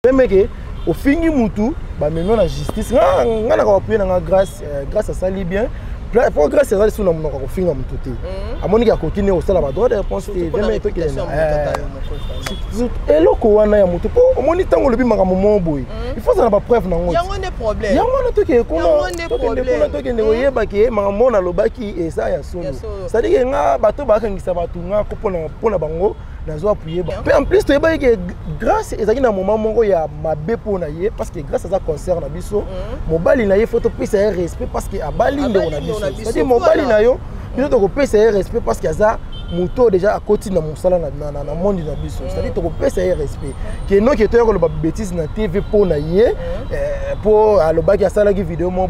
Vemeke au fingi mutu ba même na justice nga na ko appuyer na grâce grâce à ça li bien pour grâce à ça sous na monoko ko finga mutu te amoni ka continue au sala ba droit de réponse te vemeke to eloko wana ya mutu po omoni tango lobi maka momo boy il faut ça na ba preuve na ngo yango ne problème yango na to ke kuna to ke ne oyeba ke maka mona lobaki esa ya solo ça dit que nga bato ba kangisa batu nga ko pona bango nazo appuyer ba en plus to yeba ke grâce ezaki na moment mongo ya mabe pona ye parce que grâce à ça concerne na biso mobali na ye photo pesa ya respect parce que abali ndo na biso c'est dire mobali na yo il to ko pesa ya respect parce que ça moto déjà à côté na mosala na monde na biso c'est dire to ko pesa ya respect que non que to ko ba bêtise na TV pona ye pour alobaki asala ki vidéo mo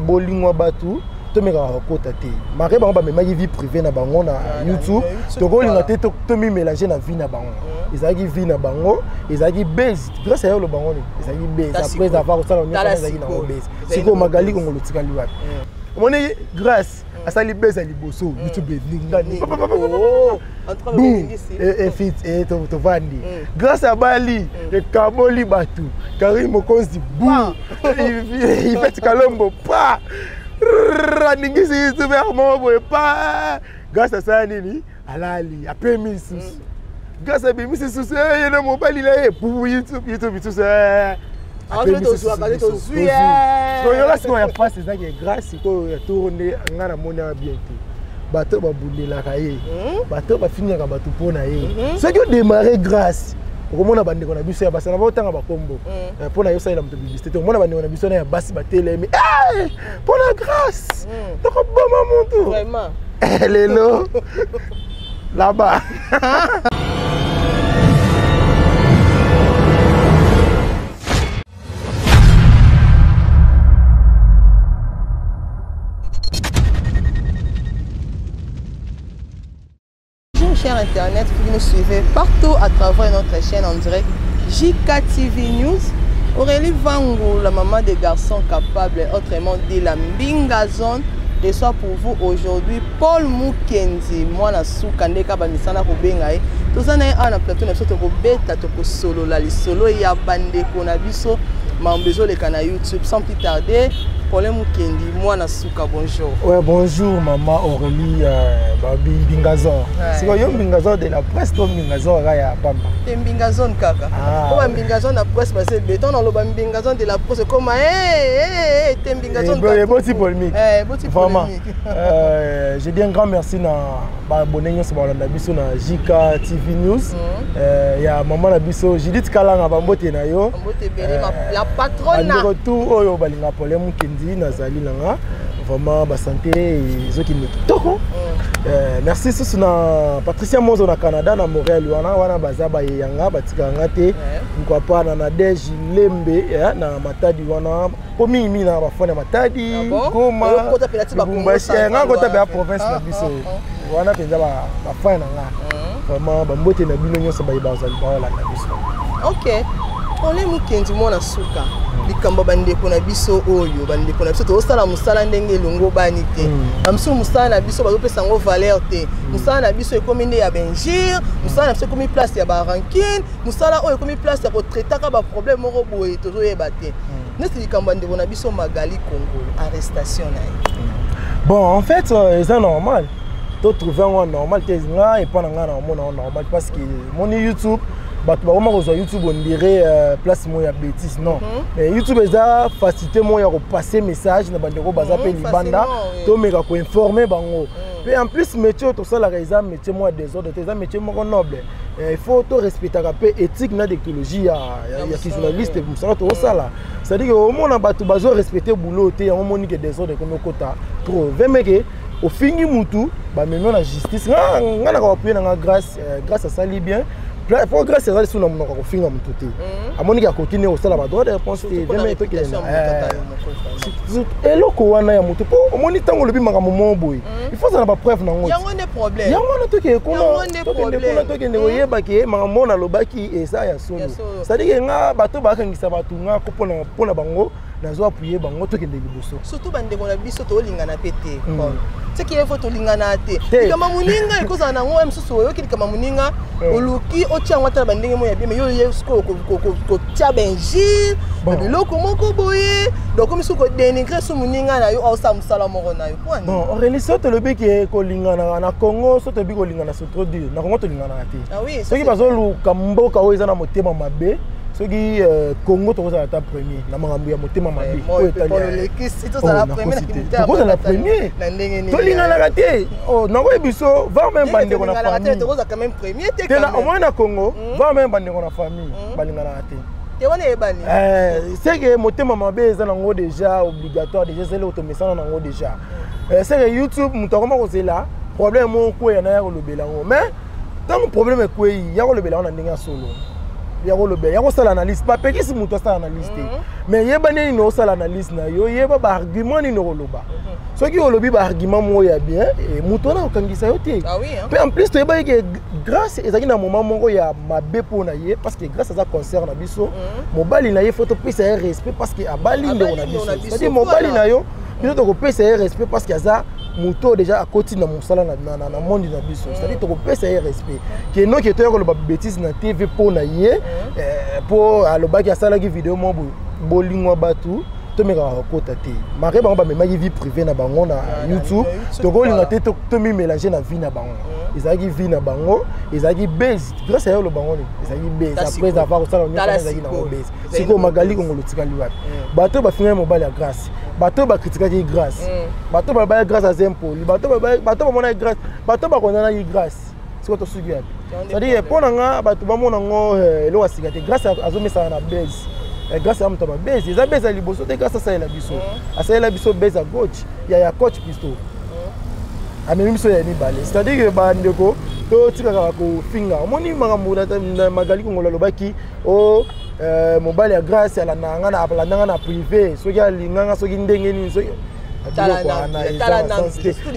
bolingwa batu to meka kota te maré bango ba mema vie privée na bango na YouTube to ko linga te to mi mélanger na vie na bango ezaki vie na bango ezaki base grâce à yo le bango ezaki base après avoir osala ni ezaki na base siko magali ko ngolotika liwa omoni grâce asali base ali boso YouTube ningani entre bengisi et fit et to vandi grâce à Bali le kaboli batu Karim Mokonzi bou il fait kalombo pa ningisi YouTube mo pa grâce à ça nini alali après misus grâce à bimisi susu yena mobali la pour YouTube tout ça après to zo akale to zuye so yo la siko ya passe ça qui est grâce ko ya tourner ngana mona bien te bato ba bundela ka ye bato ba finir ka bato pona ye ce qui démarrer grâce okomona bandeko na biso ya basana ba otanga ba kombo pona yo saila muto publicité to mona bandeko na biso na ya basi ba telemi pona grâce donc boma monto vraiment lelo là-bas. Chers internet, vous nous suivez partout à travers notre chaîne en direct JKTV News. Aurélie Vangou, la maman des garçons capables, autrement dit la Mbinga Zone, reçoit pour vous aujourd'hui Paul Mukenzi, moi na soukande ka bamisana ko bengai. Tozana ana plateau na soto ko beta to ko solo la li solo ya bande ko na biso mambezo le kana YouTube sans plus tarder. Paul Mukenzi, moi na souka bonjour. Ouais, bonjour maman Aurélie Babi Mbingazon. C'est quoi Mbingazon de la presse to Mbingazon ya Bamba. Mbingazon kaka. Ko Mbingazon na presse parce que béton dans le Mbingazon de la presse comme te Mbingazon. Boti polémique. Boti vraiment. Je dis un grand merci na ba abonné sur la biso na JK TV News. Ya maman na biso Judith Kalanga ba mbote na yo. Mbote beli la patronne. En retour oyo balinga Paul Mukenzi nazali nanga. Vraiment ba santé ezoki kitoko. Merci sous na Patricia Mozo na Canada na Montréal wana baza ba yanga batika ngate nkwa na Nadege Lembe na Matadi wana komi mi na bafona Matadi Goma Bumbashi nga kota ba province na biso wana penza ba fana nga vraiment ba mbote na bino nyoso ba ibazali ba la biso. OK, Paul Mukenzi mona suka likamba bandeko na biso oyo bandeko na biso to sala musala ndenge longo bani te amso musala na biso ba pesa ngo valeur te musala na biso ekomi nde ya benjir musala na biso ekomi place ya ba rancune musala oyo ekomi place ya ko traiter ka ba problème moko boye to zo yeba te nesti likamba ndeko na biso Magali Congo arrestation na bon en fait c'est normal to trouver un normal te nga et pas nga na mona normal parce que mon YouTube bato ba comment sur YouTube on dirait place mo ya bêtise non mais YouTube eza facilité mo ya ko passer message na bandeko baza pe libanda to meka ko informer bango et en plus métier to sala reza métier mo des autres eza métier mo noble il faut to respecter ka pe éthique na déontologie ya journaliste pour ça to sala c'est à dire au monde bato bazo respecter boulot te ya moni que des autres comme kota trop vemeke au fingi mutu ba même na justice nga na ko appuyer na grâce grâce à ça li bien pour grâce à ça sous na ko finga mutu te amoni ka continue au sala ba droit de réponse te vemeke to ke eloko wana ya mutu po omoni tango lobi maka momo boy il faut ça na ba preuve na ngo yango ne problème yango na to ke kuna to ke ne oyeba ke maka mona lobaki esa ya solo c'est à dire nga bato ba kangisa batu nga ko pona bango nazo appuyer bango tokende liboso surtout bandeko na biso tolingana pete ce qui est faut tolingana te kama muninga ikoza na ngo msusu oyo kama muninga oluki otia ngata bandenge mo ya bien mais yo yesko ko tia benji biloko moko boye donc comme suko dénigrer su muninga na yo osa musala moko na yo point bon en réalité to lobi ki ko lingana na Congo so to bi ko lingana c'est trop dur na Congo to lingana te ah oui ce qui bazo luka mboka oyo eza na motema mabe soki Congo to kozala ta premier na makambo ya motema mabe ko etali to sala premier na kozala premier to lingana te oh na ko biso va même bande ko na famille to kozala quand même premier te quand au moins na Congo va même bande ko na famille balingana te c'est que motema mabe eza nango déjà obligatoire déjà c'est l'automation nango déjà c'est que YouTube mutokoma kozela problème moko ya na ya kolobela ngo mais tant problème ko yi ya kolobela na ndinga solo ya kolobela ya kosala analyse pas peki si muto sala analyse te mais yeba nini no sala analyse na yo yeba ba argument ni no koloba soki olobi ba argument mo ya bien et muto na okangisa yo te mais en plus to yeba que grâce ezaki na moment moko ya mabe pona ye parce que grâce à ça concerne na biso mobali na ye photo pesa ya respect parce que abali ndo na biso c'est dire mobali na yo biso to ko pesa ya respect parce que ça muto déjà à côté na musala na monde na biso c'est dire to ko pesa ya respect que no que to yako lo bêtise na TV pona ye pour alobaki asala ki vidéo mo bolingwa batu to meka rakota te maré bango ba memaki vie privée na bango na YouTube to ko linga te to mi mélanger na vie na bango ezaki vie na bango ezaki base grâce à yo lo bango ezaki base après avoir osala nyonso ezaki na base siko magali kongolo tikali wapi bato ba finga mobile ya grâce bato ba critiquer grâce bato ba ba grâce à Zempo bato ba mona grâce bato ba kondana grâce siko to sugi yapi c'est-à-dire pour nga bato ba mona ngo elo asigate grâce à azomesa na base grâce à mtaba base eza base à liboso te grâce à ça la biso asa la biso base à gauche ya coach pisto amemi biso ya mibale c'est-à-dire que bandeko to tikaka ko finga omoni makambo na magali kongola lobaki o mobile ya grâce ala nanga na apala nanga na privé soki alinganga soki ndenge nini soki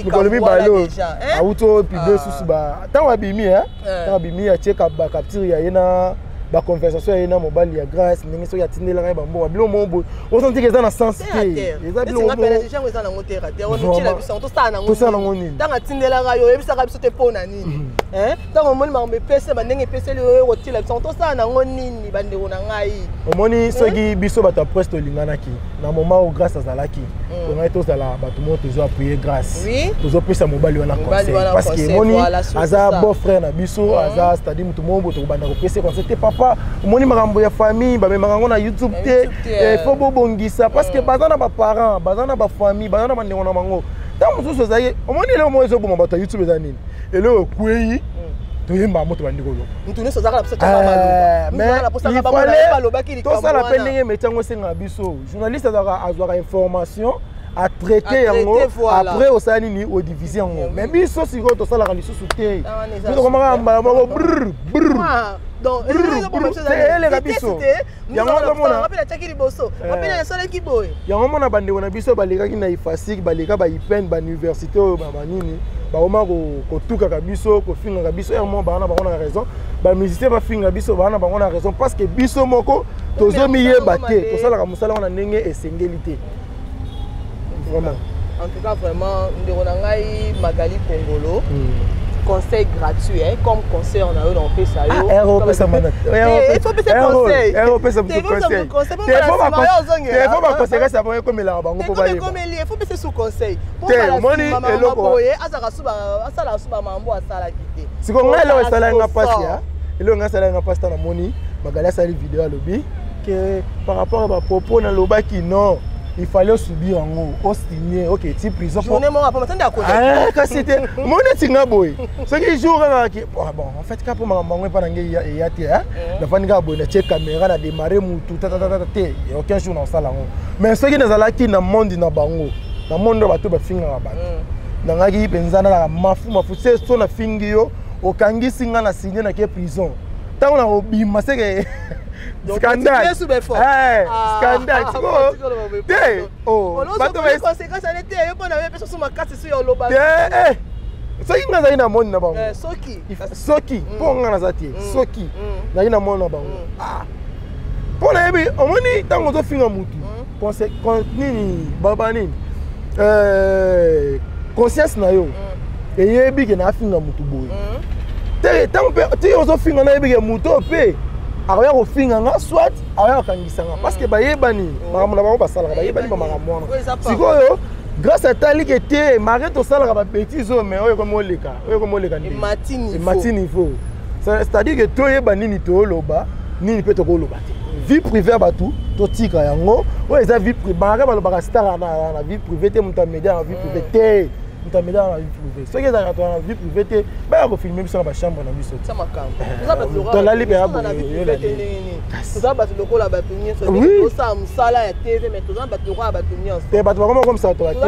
mikolo mibale auto pibe susu ba ntango abimi atieka bacapture ya ye na ba conversation ya na mobile ya grâce ndenge soki atindelanga bambo bilo mombo osenti que eza na sens te eza bilo mombo eza na ngotera te on tila biso to sana ngoni tanga tindelanga yo ebisaka biso te pona nini tanga omoni mambe pese bandenge pese le ko tila biso to sana ngoni bande ona ngai omoni soki biso bato presse to linganaki na moment où grâce azalaki on a tous la bato mo tozo appuyer grâce tozo pesa mobile wana conseil parce que moni aza beau frère na biso aza c'est-à-dire mutu mombo to banda ko pesa conseil te papa omoni makambo ya famille ba memango na YouTube te faut bobongisa parce que bazana ba parents bazana ba famille bazana ba ndeko na bango tant mususu zaye omoni le mo ezo boma bato YouTube za nini ele kwei to yemba moto bandiko lo ntune so zaka la pesa tama mais to ça la peine mais tango senga biso journaliste azwaka information à traiter yango après au sala nini au diviser yango mais biso siko to sala ka lisusu te biso komaka mbala moko brr donc ele ka biso yango mona rapela chaki liboso rapela ya sala ki boy yango mona bandeko na biso balekaki na ifasik baleka ba ipen ba université o ba nini ba oma ko tuka ka biso ko finga ka biso ermo ba na ba on a raison ba musicien ba finga biso ba na ba on a raison parce que biso moko tozo miyeba te to sala ka musala wana ndenge esengeli te. Vraiment. En tout cas, vraiment, Nderonangai Magali Kongolo, conseil gratuit, hein, comme conseil on a eu dans le ça. Il faut payer conseil. Il faut payer conseil. Il faut payer sous conseil. Pour si on a le salaire n'a pas ça, et le salaire n'a pas ça na moni, Magali a sali vidéo à lobby que par rapport à ma propos na lobaki non. Il fallait subir en haut, signer, ok, type prison. Je n'ai pas m'attendre à quoi. Ah, quand c'était mon étinga boy. Ce qui joue qui bon, en fait quand pour m'envoyer pas n'angai y a té hein. La fan ga boy na check caméra na démarrer mutu ta té. Il y a aucun jour dans ça là. Mais ce qui nous a là qui na monde na bango. Na monde ba to ba finga ba. Na ngaki penzana la mafu c'est so na fingio okangi singa na signer na ke prison. Tant on a obima c'est que scandale. Scandale. Oh, bato ba conséquence à l'été, yo pona pe so ma carte sur loba. Soki nga zali na monde na bango. Soki. Po nga na zati. Soki. Na ina monde na bango. Ah. Pona yebi, omoni tango zo finga mutu. conscience na yo eyebi ke na afinga mutu boye te ozofinga na yebi ke mutu ope akoya kofinga nga soit akoya kokangisa nga parce que bayebani makambo na bango basalaka bayebani bamakambo wana sikoyo grâce à tali ke te mare tosalaka bapetits oyo mais oyo komoleka emati niveau c'est-à-dire que toyeba nini tooloba nini mpe tokoloba te vie privée ya bato totika yango oyo eza vie privée bangaka balobaka star na vie privée te moto amédia na vie privée te moto amédia na vie privée soki ezalaka to na vie privée te baya kofilme biso na bachambre na biso tolali mpe toza bato lokola bato nyonso tosala mosala ya tv mais toza bato lokola bato nyonso te bato bakoma komisaka to bato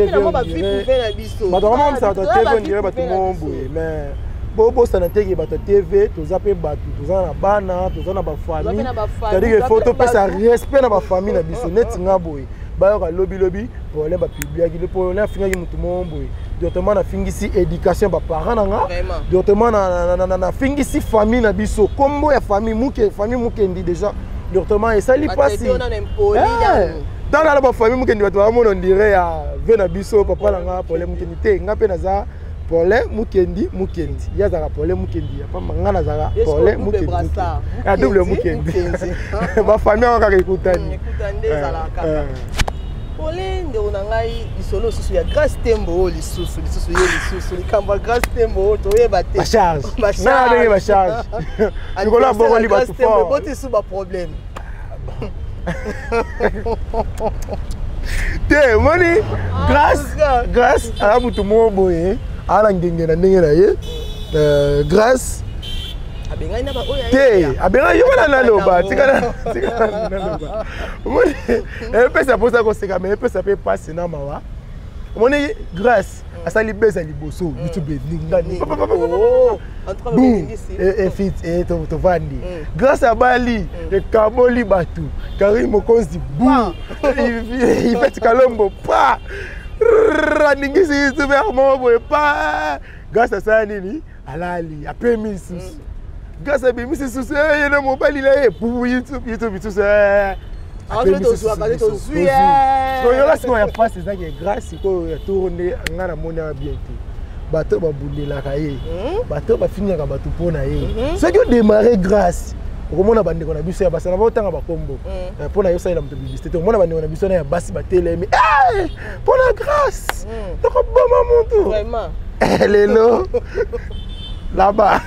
bakoma komisaka to tv ondire bato momboye mais bosana teke bato tv toza mpe bato toza na bana toza na bafamille c'est-à-dire que faut topesa respect na bafamille na biso neti nga boye bayoka lobi problème bapubliaki le problème afingaki motu momboye directement nafingisi éducation baparent na nga directement nafingisi famille na biso kombo ya famille mukendi déjà directement esali mpasi tana na bafamille mukendi bato bamona ondire ya ve na biso papa na nga problème mukendi te nga mpe naza Paulin Mukendi yazaka Paulin Mukendi apa ngana zaka Paulin Mukendi a double Mukendi ba famille on ka ekutani Paulin de onangai isolo susu ya Grace Tembo lisusu likamba Grace Tembo to yeba te ba charge na ndenge ba charge nikola bongo li ba tout fort bote sous ba problème te moni grâce à mutu mo boye ala ngenge na ndenge na ye grâce te abenga yo na loba tika na loba moni pesa posa ko seka mais pesa pe passe na mawa moni grâce asali beza liboso YouTube ningani to vandi grâce à Bali e kaboli batu Karim Mokonzi bou il fait kalombo pa ningisi YouTube mo boye pa grâce à ça nini alali après misus grâce à bimisi susu yena mobali la e pour YouTube tout ça après to so akale to zuye so yo la siko ya passe ça qui grâce ko ya tourner ngana mona bien te bato babundelaka ye bato bafinaka bato pona ye soki odémarrer grâce okomona bandeko na biso ya basi na baotanga bakombo mpona yosalela moto publicité te omona bandeko na biso na ya basi batelemi mpona grâce tokoboma motu lelo là-bas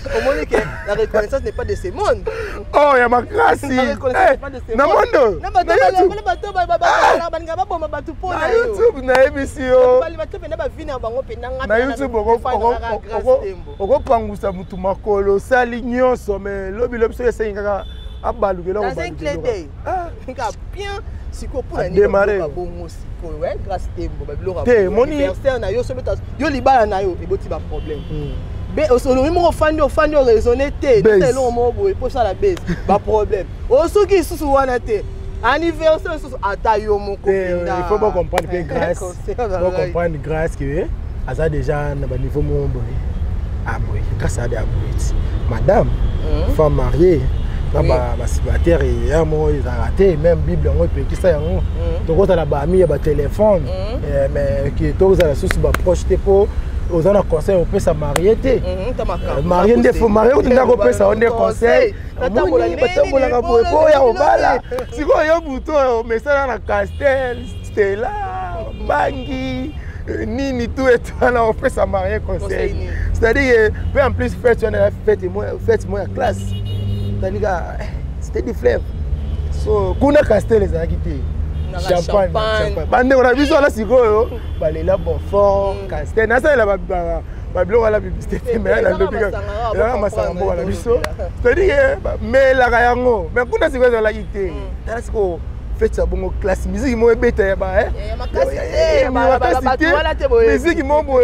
au moins que la reconnaissance n'est pas de ce monde. Oh, il y a ma grâce. La reconnaissance n'est pas de ce monde. Na YouTube, na émission. Na YouTube, on pangusa mutu makolo sali nyonso mais lobi so essaye kaka abalukela ko. Dans un clé d'œil. Bien siko pour démarrer. Ouais, grâce Tembo ba biloko. Te moni anniversaire na yo so beta yo libala na yo eboti ba problème. Mais au solo même ofandi raisonner te tellement mo boy pour ça la baisse pas problème au soki susu wana te anniversaire susu ata yo moko pinda il faut pas comprendre que grâce faut comprendre grâce que asa déjà na ba niveau mo boy ah boy grâce à des abouits madame femme mariée ba célibataire et un mot ils a raté même bible on peut qui ça yango to ko la ba ami ya ba téléphone mais qui to za la source ba proche te po aux en conseil on peut se marier te marier des faut marier on doit peut ça on des conseils batambola ka po ya obala siko yo buto mais ça na castel stella bangi nini tout et là on peut se marier conseil c'est-à-dire peu en plus fête moi classe c'est-à-dire c'était du fleuve so kuna castel les akité champagne bande on a vu ça là sikoyo balela bonfort castel na ça la ba bilo wala publicité mais na ndobi ka masanga mbo wala biso c'est-à-dire mais la yango mais kuna sikoyo la ité na siko fête ça bongo classe musique mo ebeta ba musique mo bo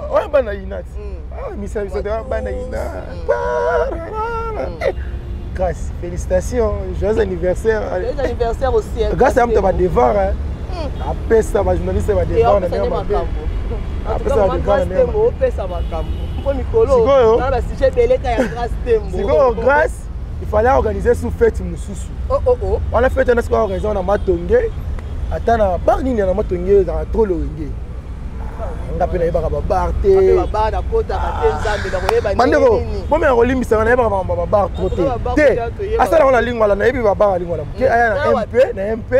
o bana inat misa biso de bana inat grâce, félicitations, joyeux anniversaire. Joyeux anniversaire aussi. Grâce à moi, tu vas devoir. Après ça, ma journaliste va devoir. Après ça, va devoir. grâce il fallait organiser sous fête mususu. On a fait un espoir raison na Matonge. Atana bar nini na Matonge dans trop loinge. On appelle les bar te. Bar na kota katenza mbela koyeba nini. Mandeko, moi on limbisa na bar trop te. Asala on la ligne wala na yebi bar ligne wala. Ke aya na MP,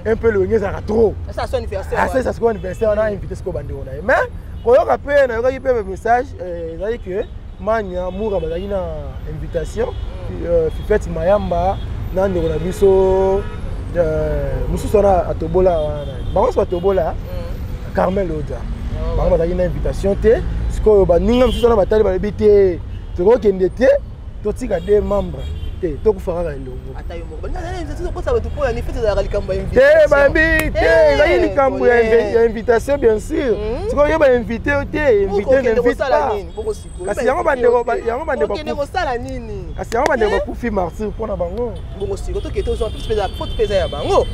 un peu loinge ça trop. Ça son anniversaire. Ah ça c'est anniversaire, on a invité ce ko bandeko na. Mais koyoka pe na yoka pe message ezali que Manya Moura bazali na invitation fête Mayamba na ndeko na biso mususu na atobola bango so atobola Carmel Oda bango bazali na invitation te sikoyo baninga mususu na batali balebi te tokokende te totika deux membres te tokufaka elongo ata yo moko bana na invitation ko sabato po ya ni fête za likambo ya invitation te babi te la likambo ya invitation bien sûr sikoyo ba invité te invité n'invite pas kasi yango bandeko kende ko sala nini kasi yango bandeko ku fi martyr pona bango bongo siko to keto zo pesa faut pesa ya bango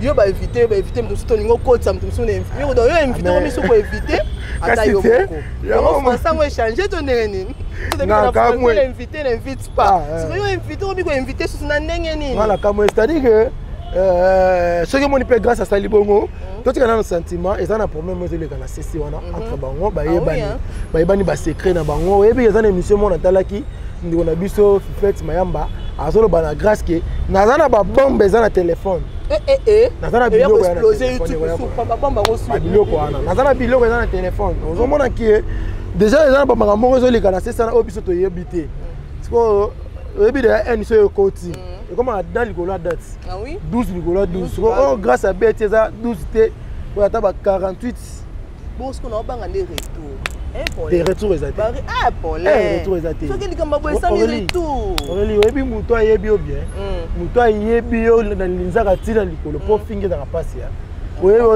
yo ba invité mususu to ningo kotsa mususu ne invité yo do yo invité ko miso ko invité ata yo moko yo masango échanger to nini na kamwe invité n'invite pas siko yo invité ko biko invité sous na ndenge nini voilà kamwe c'est-à-dire que ce que mon peut grâce à ça libongo toi tu as un sentiment et ça na problème moi les kana ceci wana entre bango ba yebani ba secret na bango et puis ils ont une émission mon atalaki ndiko na biso fête Mayamba azolo bana grâce que nazana ba bombe za na téléphone nazana biloko ya exploser YouTube sur ba bombe ko sur biloko wana nazana biloko za na téléphone on mona ki déjà ils ont ba makambo zo les kana ceci na obiso to yebité siko ebi de un so côté et comment dans le date ah oui 12 oh grâce à BT ça 12 t pour ataba 48 bon ce qu'on a banga des retours des retours exacts ah Paul retours exacts so que likamba bo ça des retours oli ebi muto ayebi bien muto ayebi yo na linzaka tina likolo po finge dans la passe ya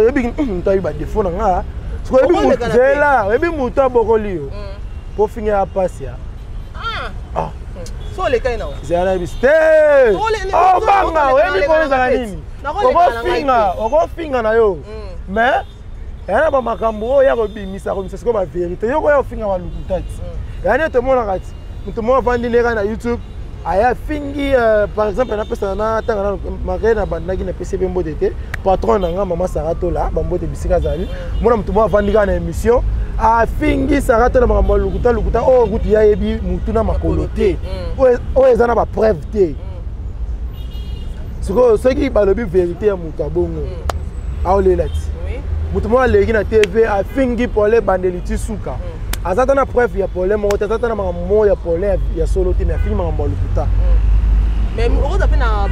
ebi muto ayebi ba défaut na nga so ebi muto zela ebi muto abokoli yo po finge ya passe ya ah so le kai na zana biste oh banga webi ko zana nini oko finga na yo mais yana ba makambo ya ko bimisa ko ba vérité yo ko ya finga wa lukutati yana te mona kati muto mo vandi neka na YouTube aya fingi par exemple na pesa na tanga na marena bandaki na PCB mbodete patron na nga mama Saratola bambote bisika zali mona muto mo vandi na émission a fingi Saratola makambo lukuta o ruti ya yebi mutu na makolo te o ezana ba preuve te ce qui balobi vérité ya mutu abongo aolelati mutu mo aleki na TV a fingi pole bandeliti suka azata na preuve ya pole mo azata na makambo ya pole ya solo te na fingi makambo lukuta mais on a fait na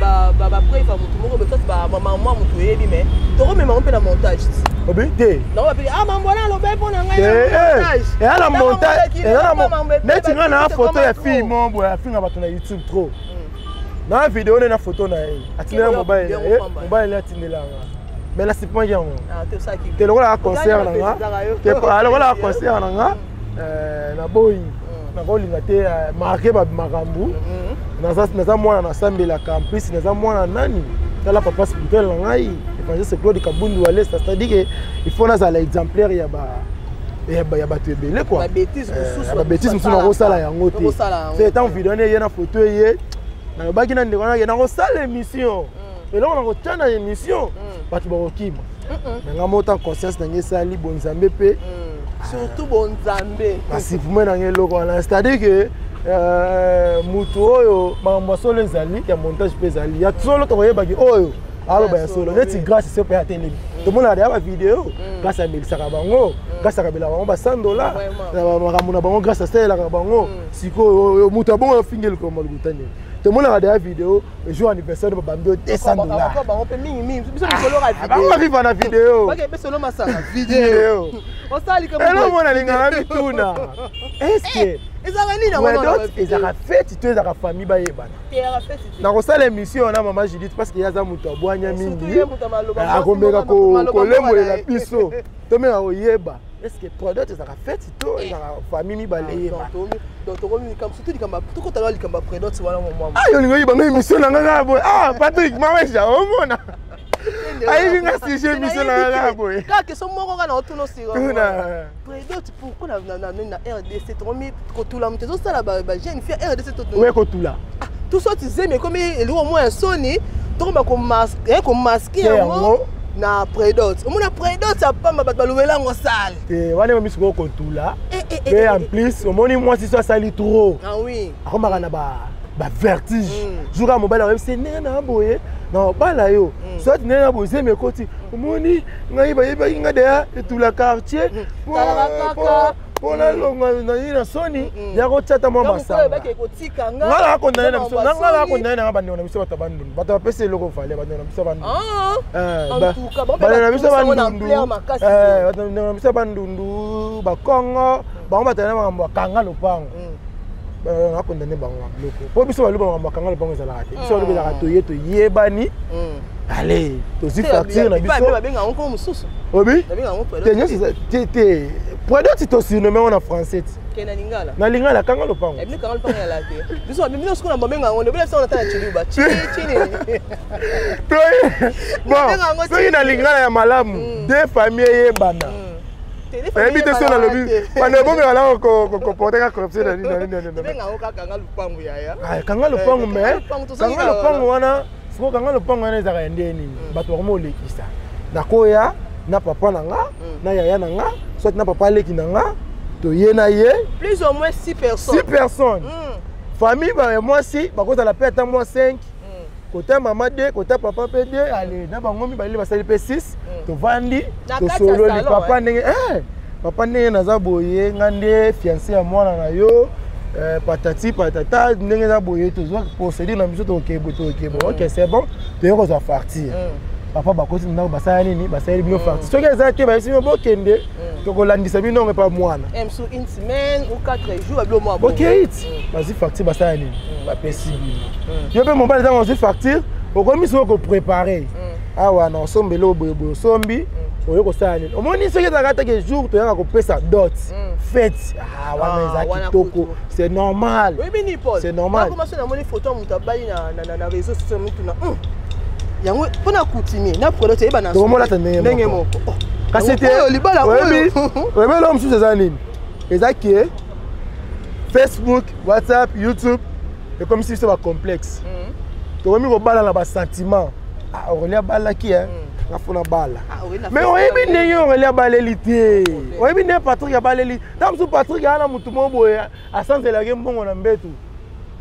preuve ya mutu moko peut-être ba maman mutu yebi mais to remema on peut na montage obi te non ba ah mambona lo be pona ngai et à la montage neti nga na photo ya fille mombo ya finga bato na YouTube trop na vidéo na photo na ye atinela mobile atinela mais là c'est pas bien ah te ça qui te lokola concert na nga te lokola concert na nga na boy na kolinga te marqué ba makambu naza mwana na sambela campus naza mwana nani tala papa spirituel na ngai évangile Claude Kabundu wale c'est-à-dire que il faut nazala exemplaire ya bato ebele quoi ba bêtise musu na kosala yango te c'est tant vidéo ne ye na photo ye na yobaki na ndeko na kosala émission eloko na kotia na émission bato bakokima nanga mota conscience na nge esali bonzambe mpe surtout bonzambe basifume na nge eloko wana c'est-à-dire que mutu oyo makambo ya solo ezali ya montage mpe ezali ya solo tokoyebaki oyo aloba ya solo neti grâce se mpe ya telemi tomonaka deya bavideo grâce abelisaka bango grâce akabelaka bango ba $100 na makambo na bango grâce asalelaka bango sikoyo mutu abongo afingi eloko lukuta nini tomonaka deya video jour anniversaire babambi yo $200 bango viva na video eloko nalingaka mituna estce ezaka fete to ezaka famille bayebana nakosala émission na mama Judith parce que yaza moto abwanya mingi akomeka kolembolela biso tomeka koyeba est-ce que produit ezaka fete to ezaka famille mibale yeba yo lingo yibanga émission na ngaka boye Patrick mawesha omona ayi nga sujet émission na ngaka boye kaka so moko kana otuno siro président pourquoi na RDC to mi kotula mtezo sala ba jeune fille RDC to we kotula tout ça tu sais mais comme il au moins Sony donc comme masquer na prédot au moins prédot ça pas ma balobela ngo sale et wana mi siko ko tula et en plus au moins moi si ça sali trop ah oui akomaka na ba vertige jour mobile web c'est nena boye non bala yo soit nena boye c'est me koti au moins ngai ba inga de tout la quartier pour la longue na Sony ya ko chata mo masanga ngala ko ndana biso ngala ko ndana ba ndona biso batabandun bata pese loko fale ba ndona biso bandu en tout cas ba ndona biso bandu ndona biso bandundu ba Kongo ba batana ba kanga lopango ba ko ndana ba loko po biso ba luba ba kanga lopango za la biso luba la toye to yebani allez to si facture na biso ba benga encore mususu obi ba benga encore te Prédot tu te surnommé en français. Kena lingala. Na lingala kanga lopango. Ebni kanga lopango ya la te. Biso bimino siko na bomenga ngone bele sona tana chiluba. Chini. Bon, so ina lingala ya malamu, deux familles yebana. Ebi te sona lobi. Bana bomenga ala ko porter corruption na nini. Benga oka kanga lopango ya. Ah, kanga lopango mais. Kanga lopango wana, siko kanga lopango wana ezaka ndeni. Bato ko molekisa. Nakoya na papa nanga, na yaya nanga, soit na papa leki nanga, to ye na ye. Plus ou moins 6 personnes. 6 personnes. Famille, bah, moi si, bah, quand la paix, moi 5. Côté maman 2, côté papa 2, allez, na bangomi, bah, il va salir 6. To vandi, to solo, le papa n'est papa n'est naza boye, ngande, fiancé à moi na yo, patati, patata, n'est na boye, to zoa, procéder na miso, to ok, c'est bon, to yo, on va partir. Papa bakosi ndako basaya nini basaya bino facture soki ezaki ba isimo bokende to kolandisa bino ngepa mwana sur une semaine ou 4 jours ablo moi OK vas-y facture basaya nini ba pesi bino yo pe mobile dans une facture okomi so ko préparer awa na sombelo boyo sombi oyo ko sala nini omoni soki ezaka ke jour to yanga ko pesa dot fête wana ezaki toko c'est normal oui bini Paul c'est normal comment ça na moni photo mutabali na réseaux sociaux mutuna yango pona coutumier na produit eba na ndenge moko kasi c'était libala oui mais l'homme sous ces années ezaki Facebook WhatsApp YouTube et comme si c'était un complexe to mi ko bala na ba sentiment Aurélia bala ki na fona bala mais oyebi ndenge Aurélia balelité oyebi ne Patrick baleli tam sous Patrick ana mutu mo boye asanzela ke mbongo na mbetu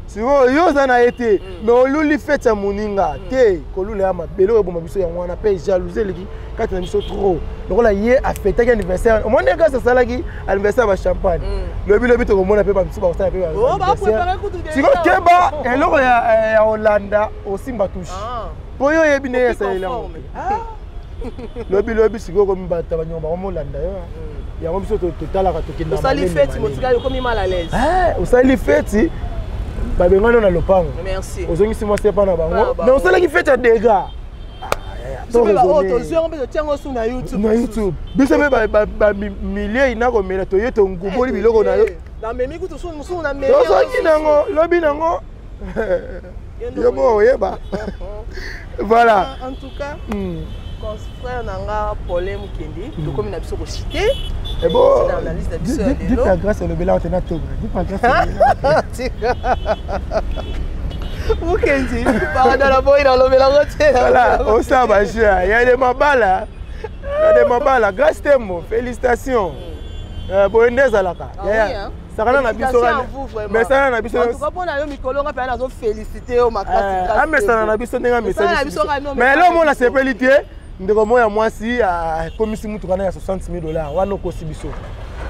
siko yo zana été mais oluli fête ya moninga te kolula ya mabelo e bomba biso ya wana pe jalousie leki kati na biso trop donc là yé a fêté anniversaire au moins nga ça sala ki anniversaire ba champagne lobi to komona pe ba biso ba sala pe ba siko keba eloko ya Hollanda osimba touche po yo yebi ne ça ela lobi siko ko mbata ba nyomba ko Hollanda yo ya biso to tala ka to kinda osali fête motika yo komi mal à l'aise osali fête babengana na lopango merci ozongisi moi c'est pas na bango mais on sala ki fait des dégâts to zero mbe tiango su na YouTube biso be ba milliers ina ko mela to yeto nguboli biloko na yo na memi kutu su na memi to so kinango lobi nango yo bo yeba voilà en tout cas frère nanga Paulin Mukendi to komi na biso ko cité et bon dans la liste de biso dis ta grâce le bela tena to dis pas grâce Mukendi pardon la boy dans le bela rote voilà on ça va il y a des mabala grâce temo félicitations boendeza laka sakana na biso mais ça na biso en tout cas pona yo mikolo nga pe na zo féliciter au makasi mais ça na biso ndenga message mais là on a sepelité ndeko moya mwasi komisi mutu kana ya $60,000 wana kosi biso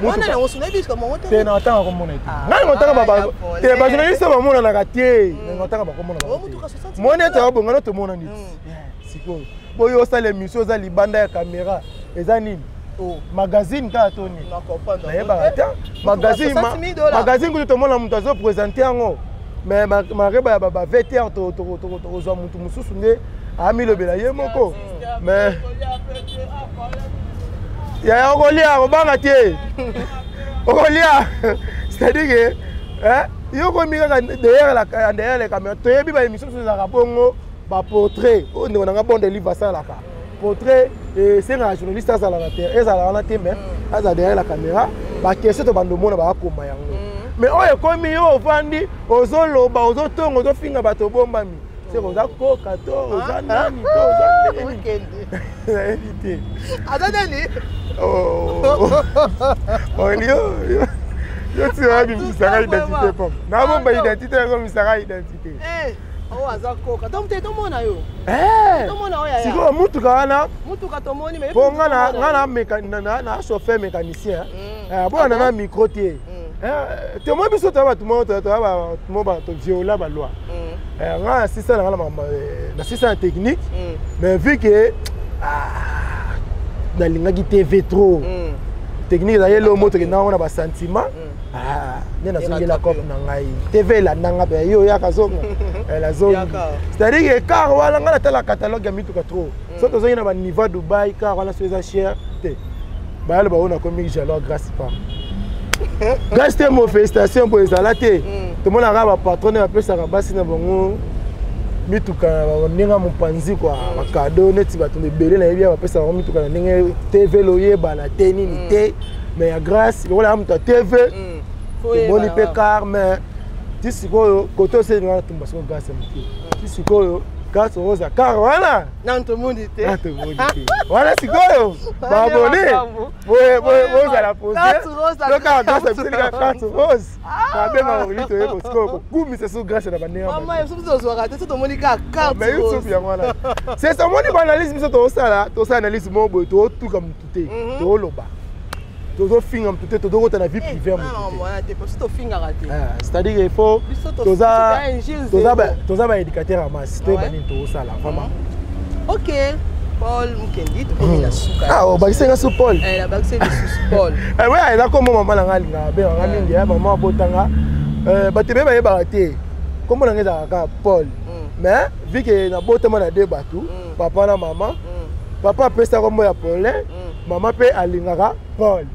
wana na osuna biso kama wote te na tanga ko mona ngai ngotanga baba te ba journaliste ba mona na katie ngotanga ba ko mona o mutu ka $60,000 mona ta bo ngano to mona nit siko boyo sala émission za libanda ya caméra eza nini magazine ka toni na comprendre magazine ko to mona mutu azo présenter yango mais mareba ya baba VTR to zo mutu mususu nde ami lobela ye moko mais ya okolia obanga tie okolia c'est-à-dire que yo mika derrière la caméra to yebi ba émission sur la bongo ba portrait on nga bon de livre ça la portrait et c'est un journaliste ça la terre et ça la na te mais ça derrière la caméra ba question to bando mona ba koma yango mais oyo komi yo ovandi ozoloba ozotonga ozofinga bato bombami c'est oza koka to oza nani to oza nani éviter adadani yo tu as bimisaka identité pom na bomba identité ko misaka identité oh aza koka donc te tomona yo tomona oya siko mutuka wana mutuka tomoni mais po ngana mécanicien na chauffeur mécanicien bon na micro tie te moi biso ta ba tout monde ba to viola ba loi nga assistant na mama na assistant technique mais vu que na lingaki TV trop technique da yelo moto ke na ona ba sentiment nena zongi la cop na ngai TV la nanga be yo ya kazonga la zongi c'est-à-dire que car wala nga na la catalogue ya mituka trop so to zongi na ba niveau Dubai car wala so eza cher te ba le ba ona komi jalo grâce pas grâce te mo félicitations pour les alaté tout le monde a ba patron na pesa ka basi na bongo mituka ninga mopanzi kwa cadeau neti bato ebele na yebi ba pesa ba mituka na ninga TV loye ba na teni ni te mais ya grâce wala amta TV boni pe car mais tisikoyo koto se nga tumba so grâce mti tisikoyo grâce rosa car wala nanto mundi te wala sikoyo ba boni bo za la poser le car grâce c'est le carte rose ba benga olito yebo siko kumi c'est so grâce na banea mama yeso zo raté so to moni ka carte mais YouTube ya wala c'est ça moni ba analyse biso to sala analyse mo bo to tuka mutute to loba tozo finga mtute tozo kota na vie privée c'est-à-dire il faut toza ba éducateur à masse to bani to sala vraiment OK Paul Mukendi to komina suka o bakisenga su Paul la bakisenga su Paul ouais ela ko mama la ngali nga be nga mingi ya mama botanga batebe ba yeba te comme na ngeza ka Paul mais vu que na botama na de batu papa na mama papa pesa kombo ya Paulin maman pe alingaka Paul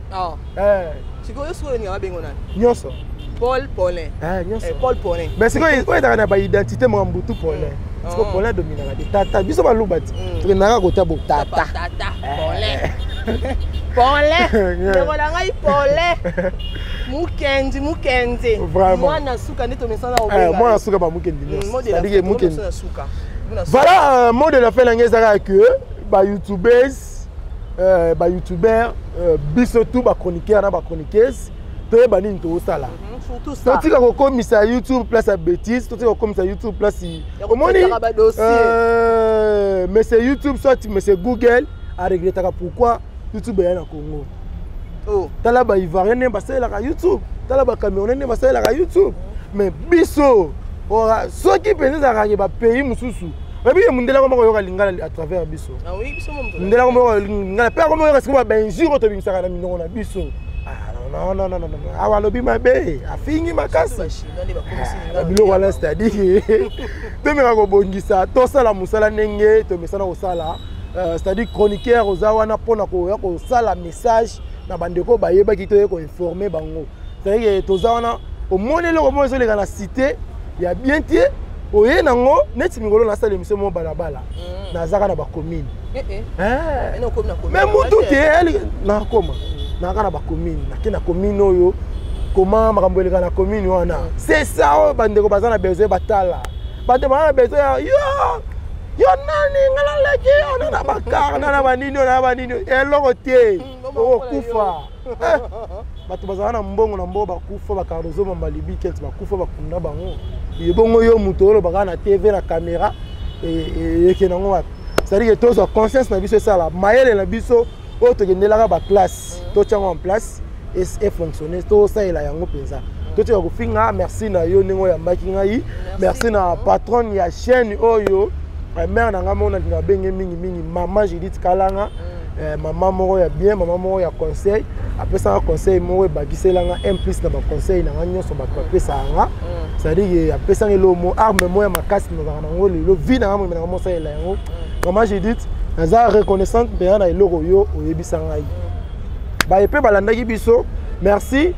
sikoyo sikoyo ni abengo nani nyonso Paul Paulin nyonso Paul Paulin mais sikoyo oyo na ba identité mo mbutu Paulin siko Paulin dominaka de tata biso ba lubati to naka kota bo tata Paulin Paulin ndola ngai Paulin Mukendi mwana suka nito mesana obenga mwana suka ba Mukendi c'est-à-dire Mukendi voilà mot de la fin la ngezaka que ba youtubers ba youtubeur biso tout ba chroniqueur na ba chroniqueuse to ba nini to sala surtout ça to tika ko komisa YouTube place à bêtise to tika ko komisa YouTube place omoni mais c'est YouTube soit mais c'est Google a regretté pourquoi YouTube est na Congo tala ba ivoirien ba sala ka YouTube tala ba camerounais ba sala ka YouTube mais biso ora soki penza ka ba pays mususu mais mundela ko yoka lingala à travers biso oui biso mo mundela ko lingala pe ko yoka siko ba injure to bimsaka na minongo na biso non awa lobi mabe afingi makasi bilo wala c'est-à-dire te meka ko bongisa to sala musala nenge to mesana ko sala c'est-à-dire chroniqueur ozawana pona ko ya ko sala message na bandeko ba yeba ki to ko informer bango c'est-à-dire to zawana au monelo ko mo zo le kana cité ya bien tie oye nango neti mingolo na sala émission mo balabala na zaka na ba commune mais mutu te elle na koma na kana ba commune na kina commune oyo comment makambo eleka na commune wana c'est ça bandeko bazana besoin batala bande bana besoin yo nani ngala leki ona na bakar na banini eloko te okufa bato bazana na mbongo na mbo bakufa bakardozo mambalibi kelt bakufa bakunda bango yebongo yo muto lo baka na TV na caméra et ke nango wapi c'est-à-dire que tozo conscience na biso ça la mayele na biso o to gendelaka ba classe to tchango en place et fonctionner to ça ela yango penza to tshaka ko finga merci na yo ningo ya maki ngai merci na patron ya chaîne oyo mère na ngamo na ndinga benge mingi maman Judith Kalanga maman moko ya bien maman moko ya conseil apesa conseil moko bagiselanga un plus na ba conseil na nyonso ba pesa nga c'est-à-dire apesa ngelo mo arme moya makasi na ngo le vie na ngamo na ngamo ça ela yango maman Judith naza reconnaissante bien na eloko yo oyebisa ngai ba epe balandaki biso merci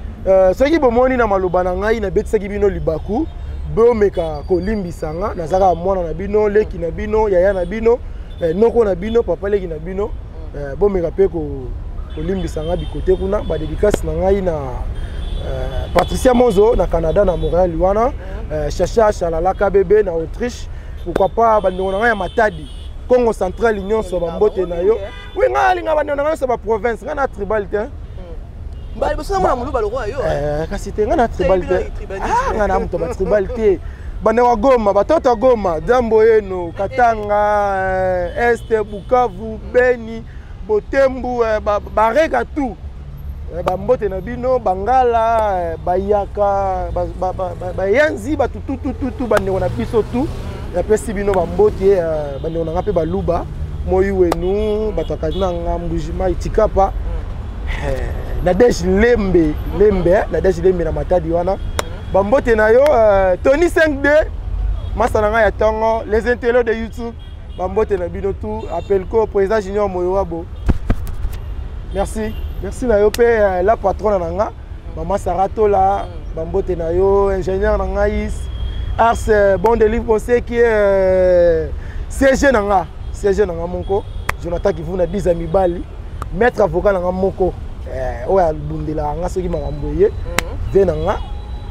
soki bomoni na maloba na ngai na betisaki bino libaku bomeka kolimbisa nga nazaka mwana na bino leki na bino yaya na bino noko na bino papa leki na bino bomeka pe kolimbisa nga bikote kuna ba dédicace na ngai Patricia Mozo na Canada na Montréal wana Chacha Chalalaka bébé na Autriche pourquoi pas bandonga ya Matadi Congo Central Union so bambote na yo oui nga linga bandonga so ba province nga na tribalité Bali bosa mwana muluba lo yo kasi te nga na tribalité nga na mto ba tribalité bane wa Goma batoto Goma Dambo yeno Katanga Este Bukavu Beni Botembu bareka tout bambote na bino Bangala bayaka bayanzi batutututu bane na biso tout ya pesi bino bambote bane na ngape baluba moyi wenu batakana ngambujima itikapa Nadej Lembe Nadej Lembe na Matadi wana bambote na yo Tony 5D Masananga ya Tongo les intellos de YouTube bambote na bino tout appel ko président Junior Moyoabo merci na yo pe la patronne nanga Maman Sarato la bambote na yo ingénieur nanga is Ars bon délivre conseil qui est CG nanga monko Jonathan qui vous na 10 amis bali maître avocat nanga moko oya bundela nga soki makamboye venanga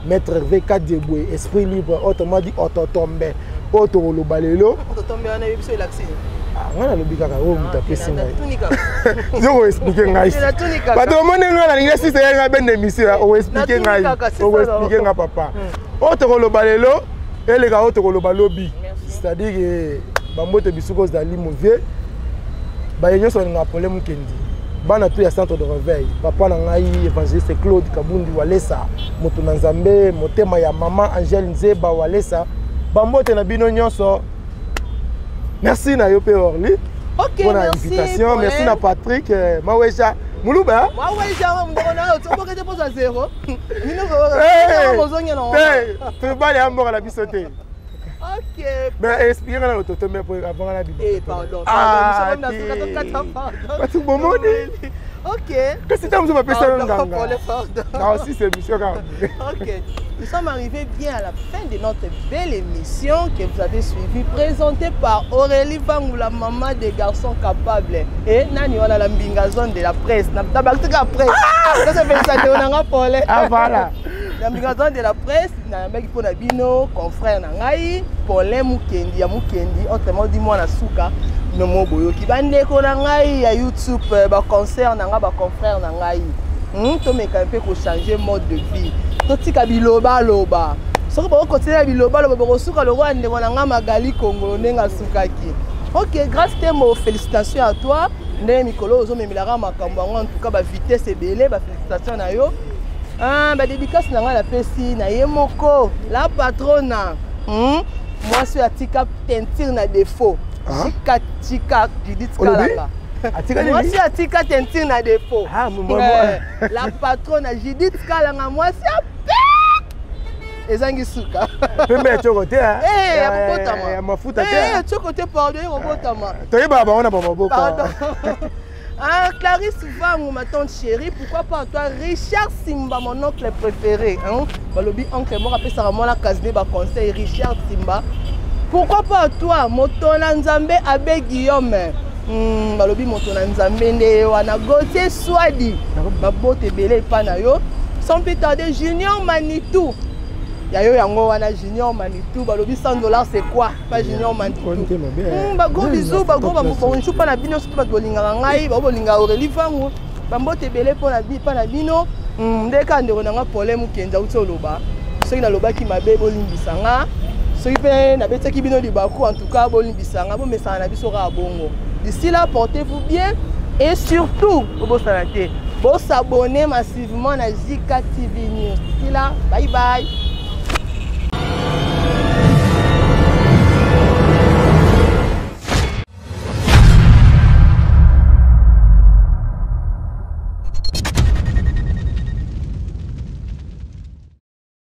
maître V4 Deboué esprit libre autrement dit autotombe auto lo balelo autotombe ana biso elaxi nga na lobi kaka o muta pesi ngai zo expliquer ngai bato mone nga na linga sisi nga ben émission o expliquer nga papa auto lo balelo eleka auto lo balobi c'est-à-dire que bambote bisuko za limovie ba yenyo so nga problème kendi bana tu ya centre de réveil papa na ngai évangéliste Claude Kabundi Walesa moto na Nzambe motema ya maman Angèle Nzeba Walesa bambote na bino nyonso merci na yo pe Orly pour l'invitation merci na Patrick Maweja Muluba Maweja mbona otoboka te poza zéro nino bozonye no tu bali ambo la bisote. Ok. Mais expliquez moi l'autotombe pour avant la Bible. Pardon. Tout bon monde. Ok. Qu'est-ce que tu as fait ça non, aussi c'est monsieur quand même. Ok. Nous sommes arrivés bien à la fin de notre belle émission que vous avez suivie, présentée par Aurélie Vangula, maman des garçons capables. Et Nani, on a la mbingazone de la presse. La presse. Ça fait ça, on a Paulé. Ah voilà. La mbingazone de la presse, na mbeki pona bino, confrère na ngai, Paulin Mukendi, ya Mukendi, autrement dit moi na suka, no mo boyo ki bandeko na ngai ya YouTube, ba concert na nga ba confrère na ngai. To meka un peu ko changer mode de vie. Totika biloba loba. Soko ba continuer biloba loba ba suka lo rwande na nga Magali Congo nenga sukaki. OK, grâce Temo, félicitations à toi. Ndé mikolo ozo memilaka makambo en tout cas ba vitesse ebele, ba félicitations na yo. Bah dédicace na la pesi na yemoko la patronne moi suis atika teinture na défaut tika Judith Kalanga moi suis atika teinture na défaut la patronne Judith Kalanga moi c'est ezangi suka pembe chokote ya botama ya mafuta te chokote pardon ya botama toyeba ba ona ba maboko pardon. Ah, Clarisse Vangou, ma tante chérie, pourquoi pas toi, Richard Simba, mon oncle préféré. Balobi, oncle, moi, rappelle ça, moi, la casne, ba conseil, Richard Simba. Pourquoi pas toi, Motona Nzambe, Abbé Guillaume. Balobi, Motona Nzambe, Wana Gauthier Swadi. Babote Belé, Panayo. Sans plus tarder, Junior Manitou. Yayo yango wana Junior Manitou balobi $100 c'est quoi pas Junior Manitou ba gros bisous ba gros ba bonjour pa na bino surtout ba bolinga ngai ba bolinga Aurélie Vangou ba mbote belé po na bi pa na bino ndeka ndeko nanga Paulin Mukenza utoloba soki na loba ki mabe bolimbisa nga soki pe na betaki bino libaku en tout cas bolimbisa nga bo mesana na biso ka bongo d'ici là portez-vous bien et surtout bo s'abonner massivement na JK TV News. D'ici là bye bye.